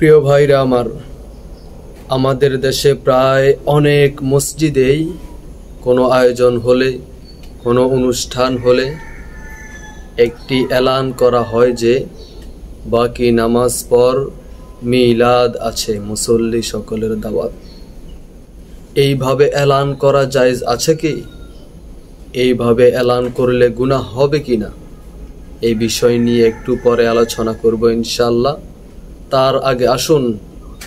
প্রিয় ভাইরা আমার, আমাদের দেশে প্রায় অনেক মসজিদেই কোনো আয়োজন হলে, কোনো অনুষ্ঠান হলে একটি এলান করা হয় যে বাকি নামাজ পর মিলাদ আছে, মুসল্লি সকলের দাওয়াত। এইভাবে এলান করা জায়েজ আছে কি? এইভাবে এলান করলে গুনাহ হবে কিনা, এই বিষয় নিয়ে একটু পরে আলোচনা করব ইনশাআল্লাহ। তার আগে আসুন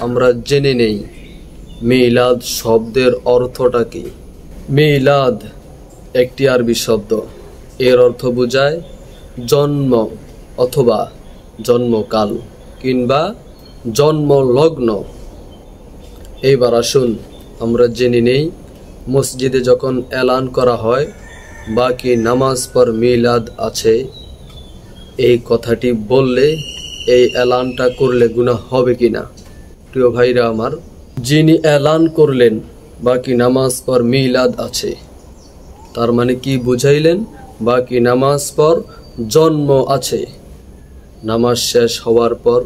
আমরা জেনে নেই মিলাদ শব্দের অর্থটা কি। মিলাদ একটি আরবি শব্দ, এর অর্থ বোঝায় জন্ম অথবা জন্মকাল কিংবা জন্মলগ্ন। এইবার আসুন আমরা জেনে নেই, মসজিদে যখন এলান করা হয় বাকি নামাজ পর মিলাদ আছে, এই কথাটি বললে, এই এলানটা করলে গুনাহ হবে কিনা। প্রিয় ভাইরা আমার, যিনি এলান করলেন বাকি নামাজ পর মিলাদ আছে, তার মানে কি বুঝাইলেন? বাকি নামাজ পর জন্ম আছে। নামাজ শেষ হওয়ার পর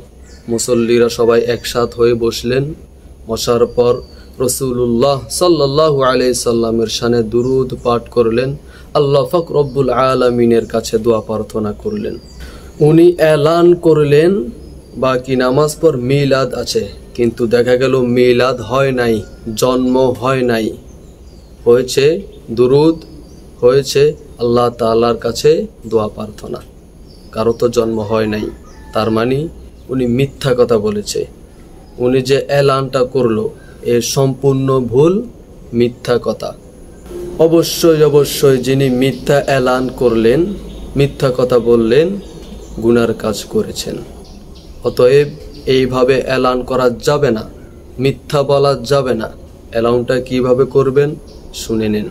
মুসল্লিরা সবাই একসাথ হয়ে বসলেন। বসার পর রাসূলুল্লাহ সাল্লাল্লাহু আলাইহি সাল্লামের শানে দুরূদ পাঠ করলেন, আল্লাহ পাক রব্বুল আলামিনের কাছে দোয়া প্রার্থনা করলেন। উনি এলান করলেন বাকি নামাজ পর মিলাদ আছে, কিন্তু দেখা গেল মিলাদ হয় নাই, জন্ম হয় নাই, হয়েছে দুরূদ, হয়েছে আল্লাহ তাআলার কাছে দোয়া প্রার্থনা, কারো তো জন্ম হয় নাই। তার মানে উনি মিথ্যা কথা বলেছে। উনি যে এলানটা করলো এর সম্পূর্ণ ভুল, মিথ্যা কথা। অবশ্যই যিনি মিথ্যা এলান করলেন, মিথ্যা কথা বললেন, গুনার কাজ করেছেন। অতএব এইভাবে এলান করা যাবে না, মিথ্যা বলা যাবে না। এলানটা কিভাবে করবেন শুনে নেন।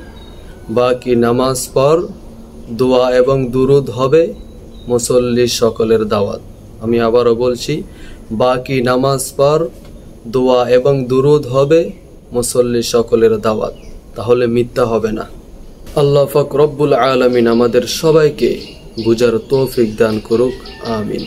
বাকি নামাজ পর দোয়া এবং দুরূদ হবে, মুসল্লি সকলের দাওয়াত। আমি আবারও বলছি, বাকি নামাজ পর দোয়া এবং দুরূদ হবে, মুসল্লি সকলের দাওয়াত। তাহলে মিথ্যা হবে না। আল্লাহ পাক রব্বুল আলামিন আমাদের সবাইকে বুঝার তৌফিক দান করুক, আমিন।